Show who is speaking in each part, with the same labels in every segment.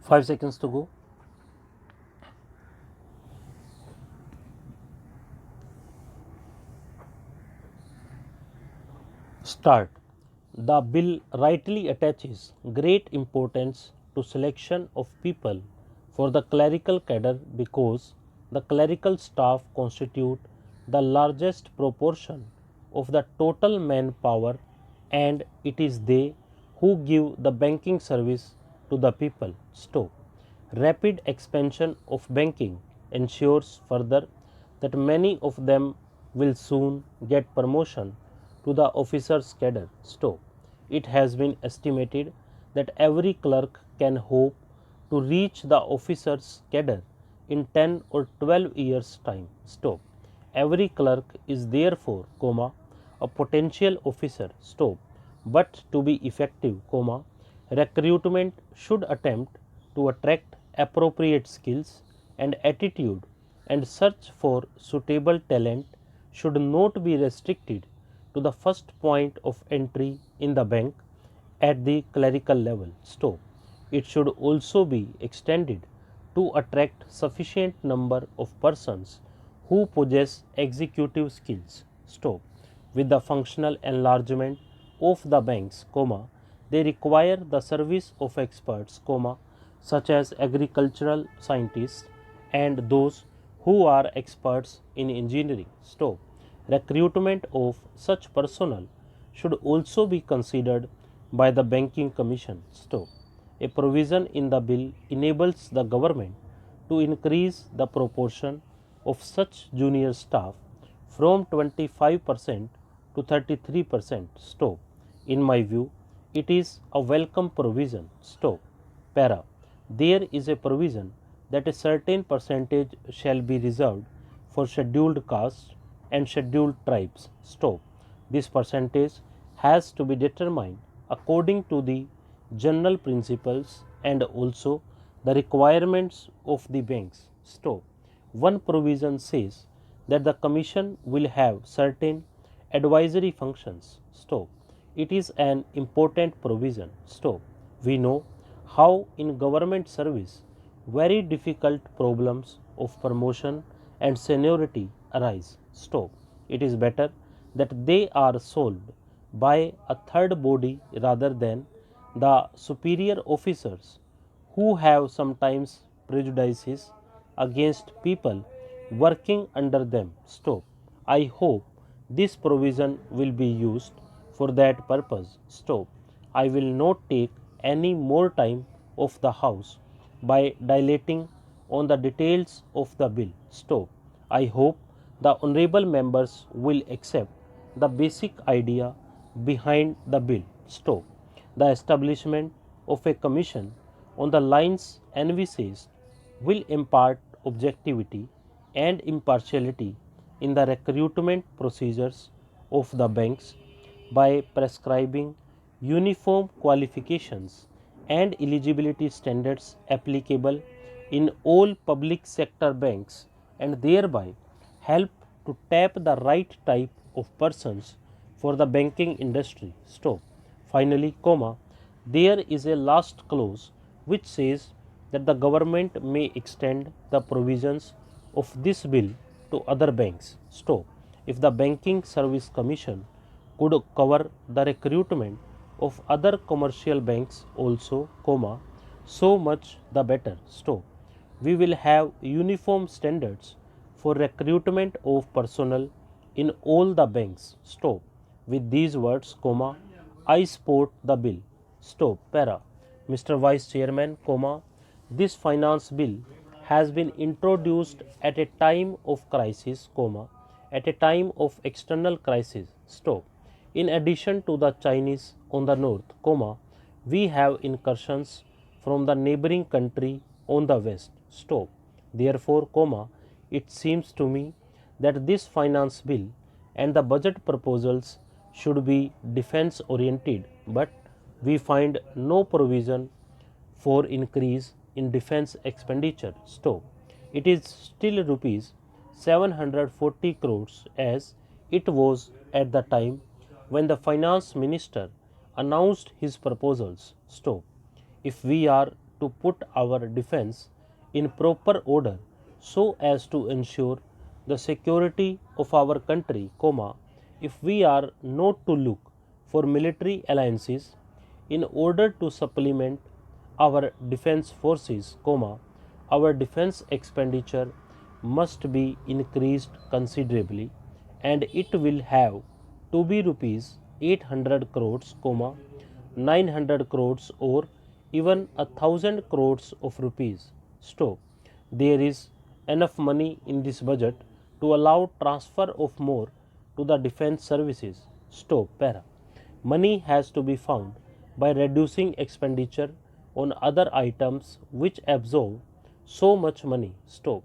Speaker 1: 5 seconds to go. Start. The bill rightly attaches great importance to selection of people for the clerical cadre because the clerical staff constitute the largest proportion of the total manpower and it is they who give the banking service to the people. Stop. Rapid expansion of banking ensures further that many of them will soon get promotion to the officers cadre. Stop. It has been estimated that every clerk can hope to reach the officers cadre in 10 or 12 years time. Stop. Every clerk is therefore, a potential officer. Stop. But to be effective, recruitment should attempt to attract appropriate skills and attitude and search for suitable talent should not be restricted to the first point of entry in the bank at the clerical level. Stop. It should also be extended to attract sufficient number of persons who possess executive skills. Stop. With the functional enlargement of the banks, they require the service of experts, such as agricultural scientists and those who are experts in engineering. Stop. Recruitment of such personnel should also be considered by the Banking Commission. Stop. A provision in the bill enables the government to increase the proportion of such junior staff from 25% to 33%. Stop. In my view, it is a welcome provision. Stop. Para. There is a provision that a certain percentage shall be reserved for scheduled castes and scheduled tribes. Stop. This percentage has to be determined according to the general principles and also the requirements of the banks. Stop. One provision says that the commission will have certain advisory functions. Stop. It is an important provision. Stop. We know how in government service very difficult problems of promotion and seniority arise. Stop. It is better that they are solved by a third body rather than the superior officers who have sometimes prejudices against people working under them. Stop. I hope this provision will be used for that purpose. Stop. I will not take any more time of the House by dilating on the details of the bill. Stop. I hope the honorable members will accept the basic idea behind the bill. Stop. The establishment of a commission on the lines envisaged will impart objectivity and impartiality in the recruitment procedures of the banks by prescribing uniform qualifications and eligibility standards applicable in all public sector banks and thereby help to tap the right type of persons for the banking industry. Stop. Finally, there is a last clause which says that the government may extend the provisions of this bill to other banks. Stop. If the Banking Service Commission could cover the recruitment of other commercial banks also, so much the better. Stop. We will have uniform standards for recruitment of personnel in all the banks. Stop. With these words, I support the bill. Stop. Para. Mr. Vice Chairman, this finance bill has been introduced at a time of crisis, at a time of external crisis. Stop. In addition to the Chinese on the north, we have incursions from the neighboring country on the west. Stop. Therefore, it seems to me that this finance bill and the budget proposals should be defense oriented, but we find no provision for increase in defense expenditure. Stop. It is still rupees 740 crores as it was at the time when the finance minister announced his proposals. Stop. If we are to put our defense in proper order so as to ensure the security of our country, if we are not to look for military alliances in order to supplement our defense forces, our defense expenditure must be increased considerably, and it will have to be rupees 800 crores, 900 crores, or even 1,000 crores of rupees. Stop. There is enough money in this budget to allow transfer of more to the defense services. Stop. Para. Money has to be found by reducing expenditure on other items which absorb so much money. Stop.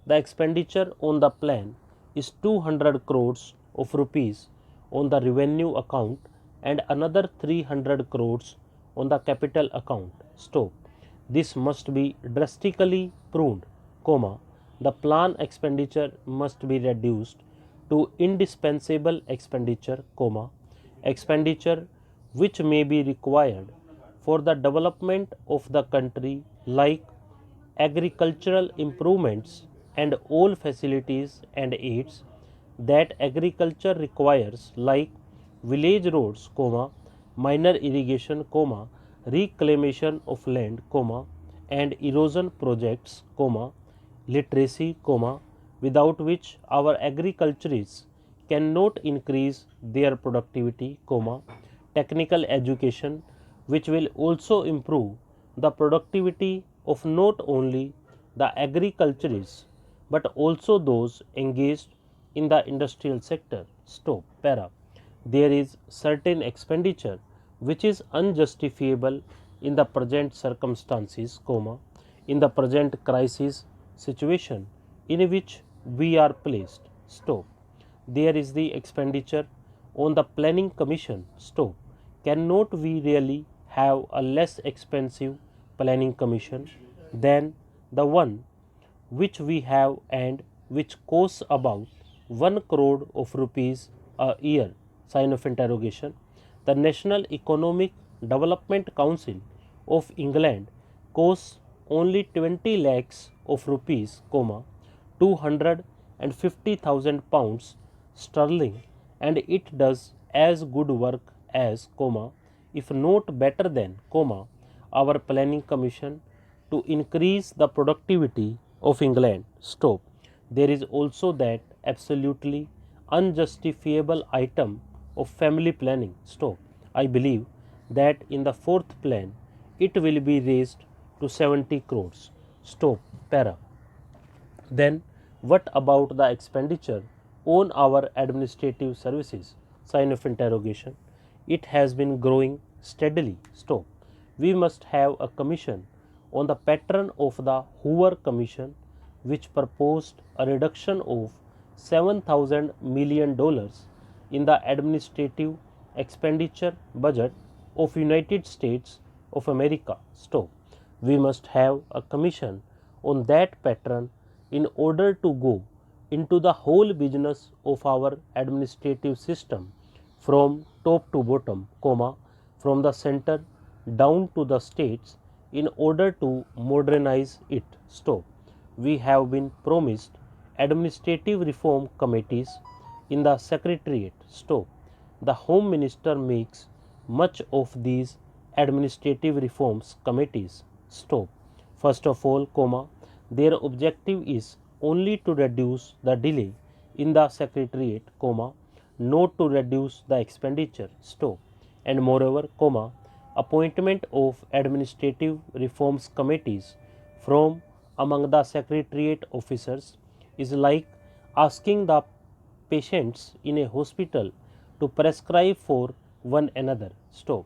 Speaker 1: The expenditure on the plan is 200 crores of rupees on the revenue account and another 300 crores on the capital account. Stop. This must be drastically pruned, the plan expenditure must be reduced to indispensable expenditure, expenditure which may be required for the development of the country, like agricultural improvements and all facilities and aids that agriculture requires, like village roads, minor irrigation, reclamation of land, and erosion projects, literacy, without which our agriculturists cannot increase their productivity, technical education, which will also improve the productivity of not only the agriculturists but also those engaged in the industrial sector. Stop. Para. There is certain expenditure which is unjustifiable in the present circumstances, in the present crisis situation in which we are placed. Stop. There is the expenditure on the planning commission. Stop. Cannot we really have a less expensive planning commission than the one which we have and which costs about 1 crore of rupees a year? Sign of interrogation. The National Economic Development Council of England costs only 20 lakhs of rupees, 250,000 pounds sterling, and it does as good work as, if not better than, our planning commission to increase the productivity of England. Stop. There is also that absolutely unjustifiable item of family planning. Stop. I believe that in the fourth plan it will be raised to 70 crores. Stop. Para. Then what about the expenditure on our administrative services? Sign of interrogation. It has been growing steadily. Stop. We must have a commission on the pattern of the Hoover Commission, which proposed a reduction of $7,000 million in the administrative expenditure budget of United States of America. Stop. We must have a commission on that pattern in order to go into the whole business of our administrative system from top to bottom, from the center down to the states in order to modernize it. Stop. We have been promised administrative reform committees in the secretariat. Stop. The Home Minister makes much of these administrative reforms committees. Stop. First of all, their objective is only to reduce the delay in the secretariat, not to reduce the expenditure. Stop. And moreover, appointment of administrative reforms committees from among the secretariat officers is like asking the patients in a hospital to prescribe for one another. Stop.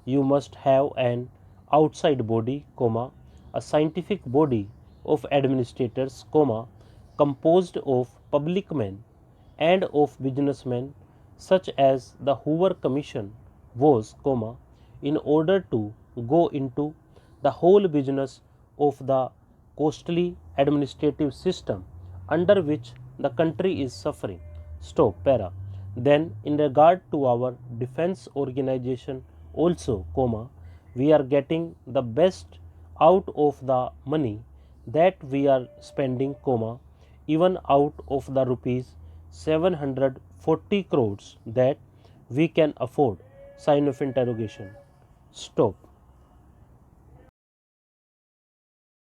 Speaker 1: You must have an outside body, a scientific body of administrators, composed of public men and of businessmen, such as the Hoover Commission was, in order to go into the whole business of the costly administrative system under which the country is suffering. Stop. Para. Then in regard to our defense organization also, we are getting the best out of the money that we are spending, comma, even out of the rupees 740 crores that we can afford, sign of interrogation. Stop.